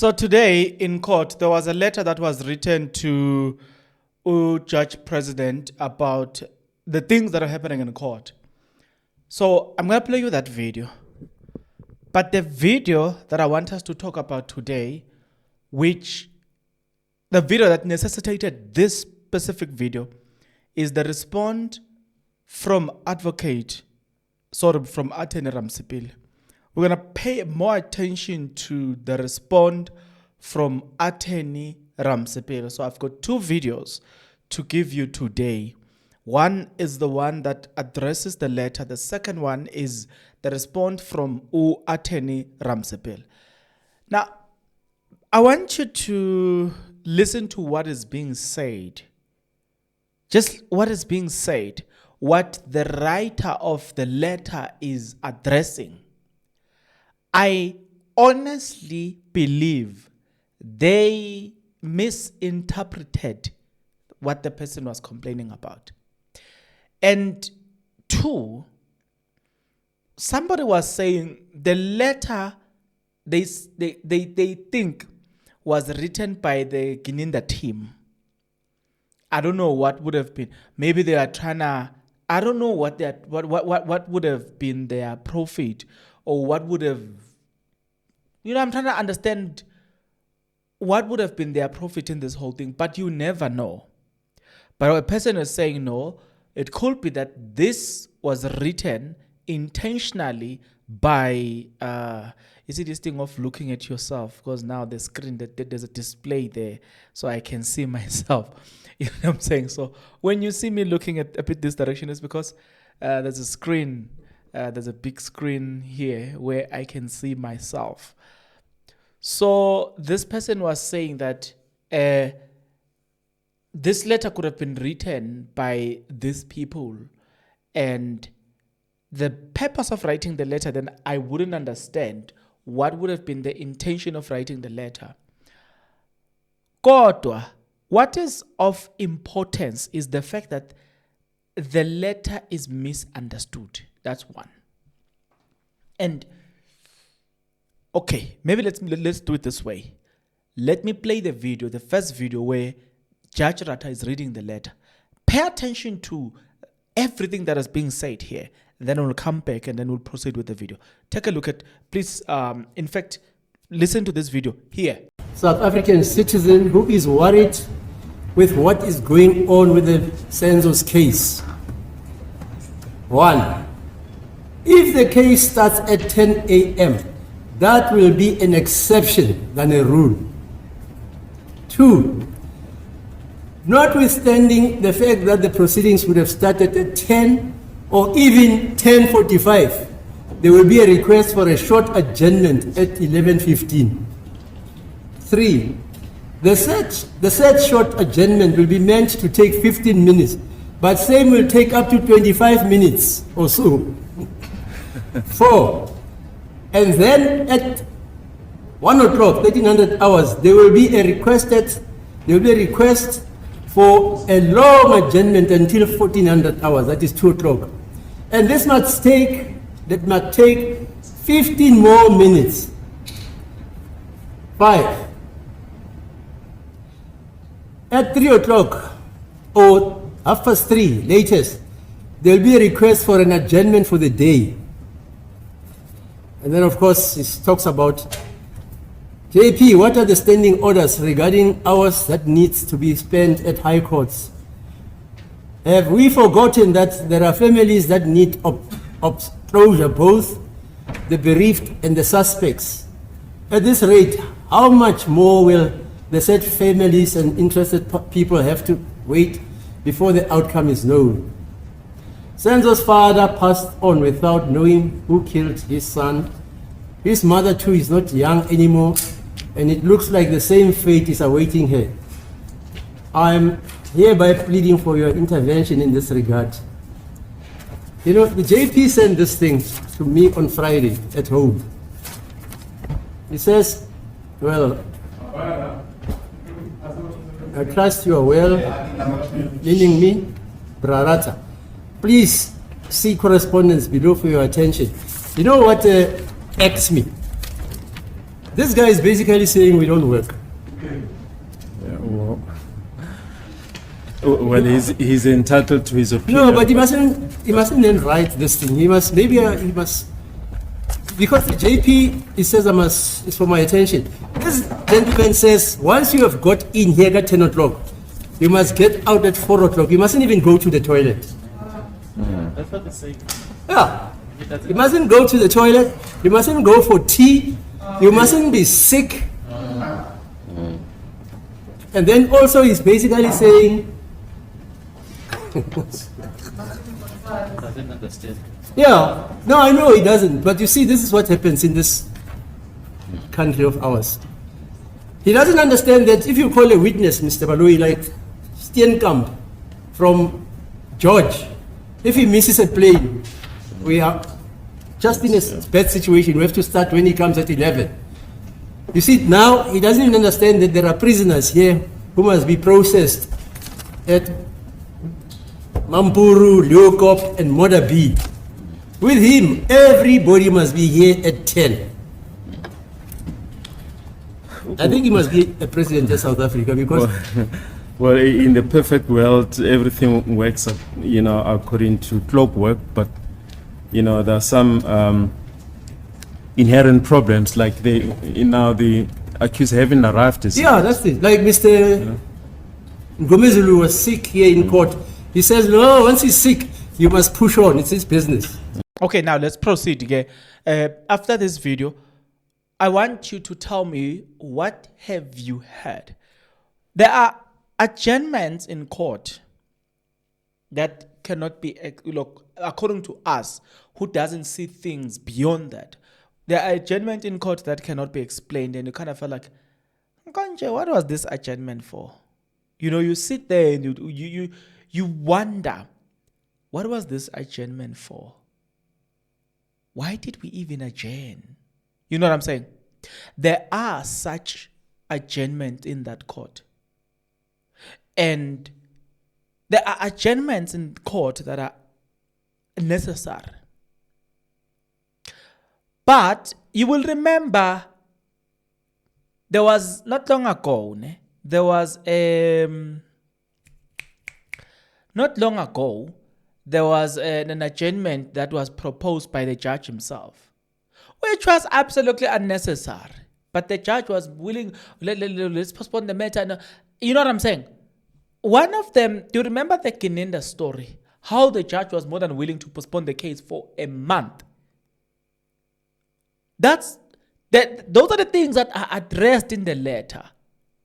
So today in court, there was a letter that was written to Judge President about the things that are happening in court. So I'm going to play you that video. But the video that I want us to talk about today, the video that necessitated this specific video, is the response from Attorney Ramosepele. We're going to pay more attention to the response from Attorney Ramosepele. So I've got two videos to give you today. One is the one that addresses the letter. The second one is the response from Attorney Ramosepele. Now, I want you to listen to what is being said. Just what is being said, what the writer of the letter is addressing. I honestly believe they misinterpreted what the person was complaining about. And two, somebody was saying the letter they think was written by the Gininda team. I don't know what would have been. Maybe they are trying to, I don't know what would have been their profit, or what would have, I'm trying to understand what would have been their profit in this whole thing, but you never know. But a person is saying, no, it could be that this was written intentionally by, you see this thing of looking at yourself, because now the screen, there's a display there, so I can see myself. You know what I'm saying? So when you see me looking at a bit this direction, it's because there's a screen, there's a big screen here where I can see myself. So this person was saying that this letter could have been written by these people, and the purpose of writing the letter, then I wouldn't understand what would have been the intention of writing the letter. Kodwa, what is of importance is the fact that the letter is misunderstood. That's one. And okay, maybe let's do it this way. Let me play the video, the first video where Judge Rata is reading the letter. Pay attention to everything that is being said here. Then we'll come back and then we'll proceed with the video. Take a look at, please, in fact, listen to this video here. South African citizen who is worried with what is going on with the census case. 1. If the case starts at 10 a.m., that will be an exception than a rule. 2. Notwithstanding the fact that the proceedings would have started at 10 or even 10:45, there will be a request for a short adjournment at 11:15. 3. The said short adjournment will be meant to take 15 minutes, but same will take up to 25 minutes or so. 4. And then at 1 o'clock, 1300 hours, there will be a request for a long adjournment until 1400 hours, that is 2 o'clock. And this must take 15 more minutes. 5. At 3 o'clock or 3:30 latest, there will be a request for an adjournment for the day. And then, of course, it talks about, JP, what are the standing orders regarding hours that needs to be spent at high courts? Have we forgotten that there are families that need closure, both the bereaved and the suspects? At this rate, how much more will the said families and interested people have to wait before the outcome is known? Senzo's father passed on without knowing who killed his son. His mother too is not young anymore, and it looks like the same fate is awaiting her. I am hereby pleading for your intervention in this regard. The JP sent this thing to me on Friday at home. He says, well, I trust you are well, meaning me, Brarata. Please see correspondence below for your attention. You know what irks me? This guy is basically saying we don't work. Yeah, well, he's entitled to his opinion. No, but he mustn't then write this thing. He must, because the JP, he says it's for my attention. This gentleman says, once you have got in here at 10 o'clock, you must get out at 4 o'clock. You mustn't even go to the toilet. That's what they say. Yeah. You mustn't go to the toilet. You mustn't go for tea. You mustn't be sick. And then also he's basically saying, Doesn't understand. yeah, no, I know he doesn't. But you see, this is what happens in this country of ours. He doesn't understand that if you call a witness, Mr. Balui, like Steenkamp from George, if he misses a plane, we are just in a bad situation. We have to start when he comes at 11. You see, now he doesn't even understand that there are prisoners here who must be processed at Mampuru, Leokop, and Modabi. With him, everybody must be here at 10. I think he must be a president of South Africa because... Well, in the perfect world, everything works, according to clockwork. But, there are some inherent problems, like the accused haven't arrived. Yeah, that's it. Like Mr. Ngomezulu was sick here in court. He says, no, once he's sick, you must push on. It's his business. Okay, now let's proceed. Okay? After this video, I want you to tell me, what have you heard? There are adjournments in court that cannot be, according to us, who doesn't see things beyond that. There are adjournments in court that cannot be explained, and you kind of feel like, Nkonje, what was this adjournment for? You sit there and you wonder, what was this adjournment for? Why did we even adjourn? You know what I'm saying? There are such adjournments in that court. And there are adjournments in court that are necessary. But you will remember, there was not long ago, there was an adjournment that was proposed by the judge himself, which was absolutely unnecessary. But the judge was willing, let's postpone the matter. You know what I'm saying? One of them, do you remember the Kinenda story? How the judge was more than willing to postpone the case for a month. Those are the things that are addressed in the letter.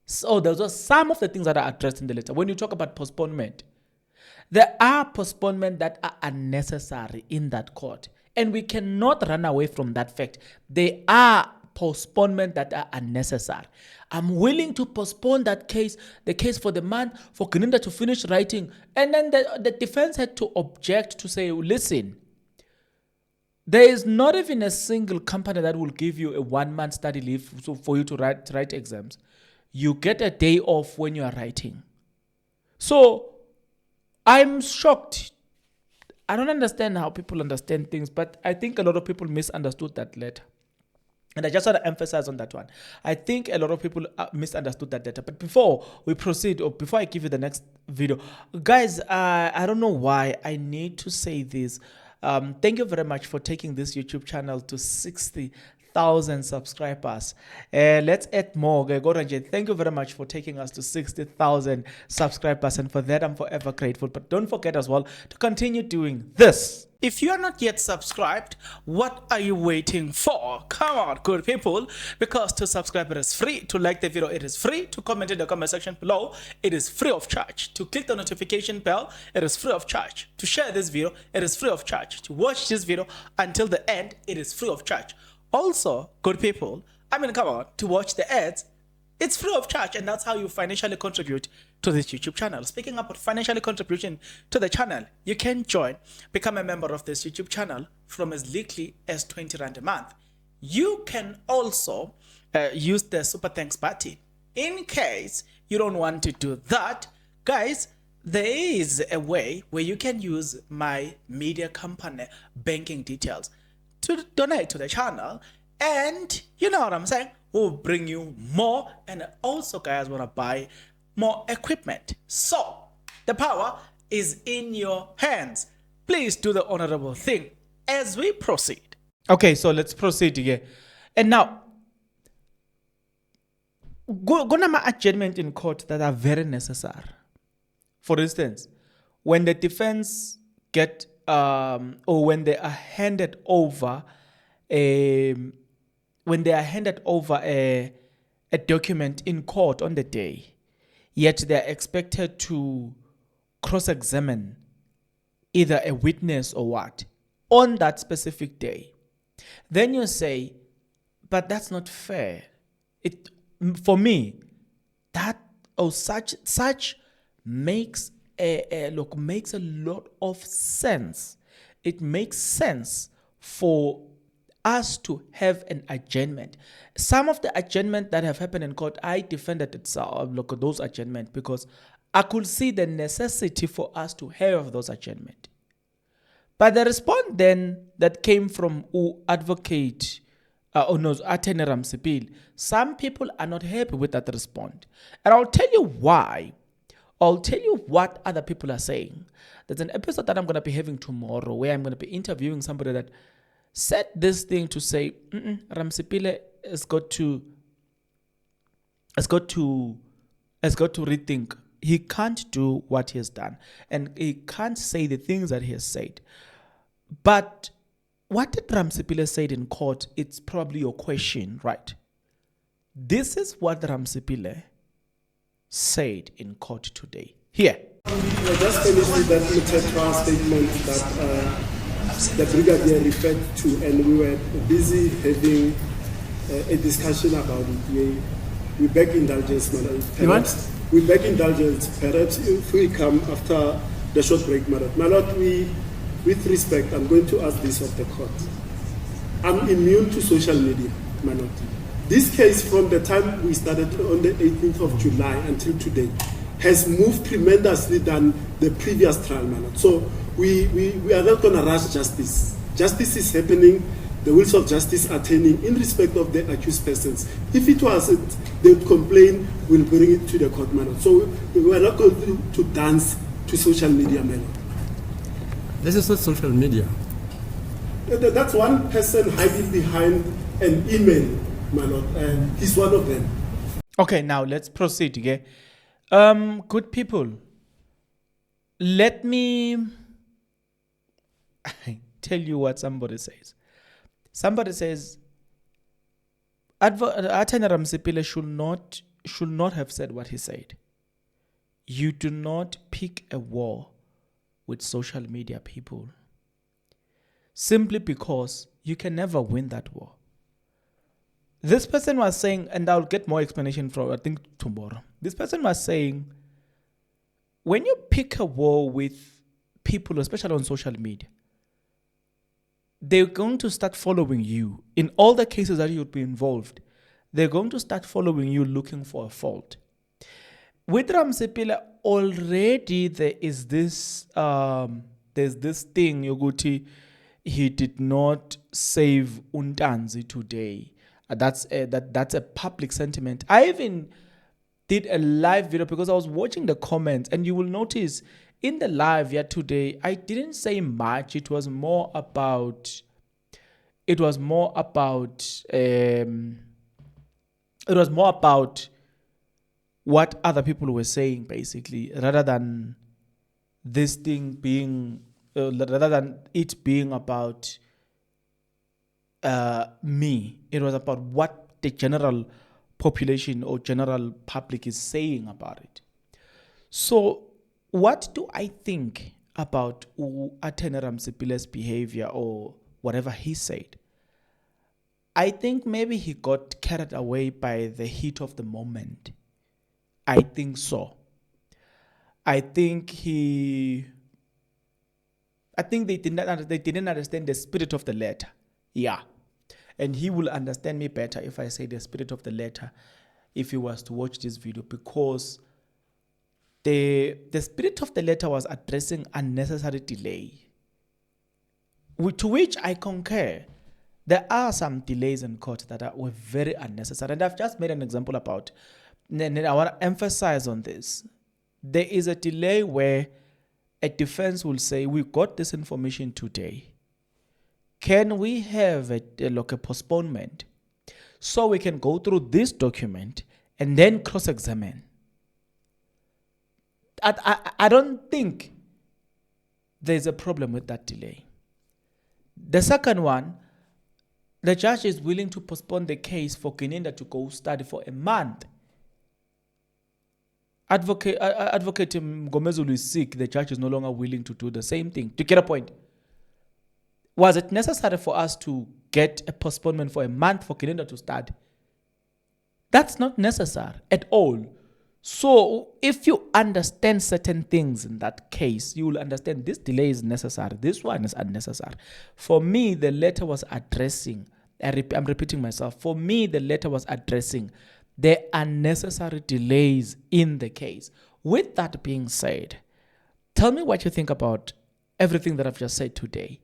So those are some of the things that are addressed in the letter. When you talk about postponement, there are postponements that are unnecessary in that court. And we cannot run away from that fact. There are postponements that are unnecessary. I'm willing to postpone the case for the month, for Kinenda to finish writing. And then the defense had to object to say, listen, there is not even a single company that will give you a 1 month study leave for you to write exams. You get a day off when you are writing. So I'm shocked. I don't understand how people understand things, but I think a lot of people misunderstood that letter. And I just want to emphasize on that one. I think a lot of people misunderstood that letter. But before we proceed, or before I give you the next video, guys, I don't know why I need to say this. Thank you very much for taking this YouTube channel to 60,000 subscribers. Let's add more. Thank you very much for taking us to 60,000 subscribers, and for that I'm forever grateful. But don't forget as well to continue doing this. If you are not yet subscribed, what are you waiting for? Come on, good people, because to subscribe it is free, to like the video it is free, to comment in the comment section below it is free of charge, to click the notification bell it is free of charge, to share this video it is free of charge, to watch this video until the end it is free of charge. Also, good people, come on, to watch the ads, it's free of charge, and that's how you financially contribute to this YouTube channel. Speaking about financially contribution to the channel, you can become a member of this YouTube channel from as little as 20 Rand a month. You can also use the Super Thanks button. In case you don't want to do that, guys, there is a way where you can use my media company banking details to donate to the channel. And you know what I'm saying? will bring you more, and also guys want to buy more equipment. So the power is in your hands. Please do the honorable thing as we proceed. Okay, so let's proceed here. And now, go to adjournment in court that are very necessary. For instance, when the defense get or when they are handed over a document in court on the day, yet they are expected to cross-examine either a witness or what on that specific day, then you say, but that's not fair. It, for me, that or such makes makes a lot of sense. It makes sense for us to have an adjournment. Some of the adjournment that have happened in court, I defended those adjournment because I could see the necessity for us to have those adjournment. But the response then that came from advocate Attorney Ramosepele, some people are not happy with that response. And I'll tell you why. I'll tell you what other people are saying. There's an episode that I'm going to be having tomorrow where I'm going to be interviewing somebody that said this thing to say, Ramosepele has got to rethink. He can't do what he has done, and he can't say the things that he has said. But what did Ramosepele say in court? It's probably your question, right? This is what Ramosepele said in court today. Here. I just finished with that trial statement that the brigadier referred to, and we were busy having a discussion about it. We beg indulgence, madam. What? We beg indulgence. Perhaps if we come after the short break, madam. My lord, with respect, I'm going to ask this of the court. I'm immune to social media, my lord. This case, from the time we started on the 18th of July until today, has moved tremendously than the previous trial, my lord. So we are not going to rush justice. Justice is happening. The wheels of justice are turning in respect of the accused persons. If it wasn't, they would complain, we'll bring it to the court, my lord. So we are not going to dance to social media, my lord. This is not social media. That's one person hiding behind an email, my lord, and he's one of them. Okay, now let's proceed, okay? Good people, let me tell you what somebody says. Somebody says, Attorney Ramosepele should not have said what he said. You do not pick a war with social media people, simply because you can never win that war. This person was saying, and I'll get more explanation from, I think, tomorrow. This person was saying, when you pick a war with people, especially on social media, they're going to start following you. In all the cases that you'd be involved, they're going to start following you looking for a fault. With Ramosepele, already there is this, there's this thing, Yoguti, he did not save Untanzi today. That's a public sentiment. I even did a live video because I was watching the comments, and you will notice in the live yet today, I didn't say much. It was more about what other people were saying, basically, rather than this thing being, rather than it being about me. It was about what the general population or general public is saying about it. So what do I think about Attorney Ramosepele's behavior or whatever he said? I think maybe he got carried away by the heat of the moment. I think so. I think they didn't understand the spirit of the letter. Yeah. And he will understand me better if I say the spirit of the letter, if he was to watch this video, because the spirit of the letter was addressing unnecessary delay, to which I concur. There are some delays in court that were very unnecessary. And I've just made an example about, and I want to emphasize on this. There is a delay where a defense will say, we got this information today. Can we have a postponement so we can go through this document and then cross-examine? I don't think there's a problem with that delay. The second one, the judge is willing to postpone the case for Keninda to go study for a month. Advocate Mgomezulu is sick. The judge is no longer willing to do the same thing. Do you get a point? Was it necessary for us to get a postponement for a month for Keninda to study? That's not necessary at all. So if you understand certain things in that case, you will understand this delay is necessary. This one is unnecessary. For me, the letter was addressing, I'm repeating myself, for me, the letter was addressing the unnecessary delays in the case. With that being said, tell me what you think about everything that I've just said today.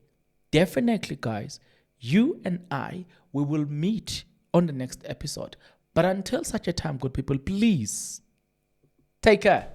Definitely, guys, you and I, we will meet on the next episode. But until such a time, good people, please take care.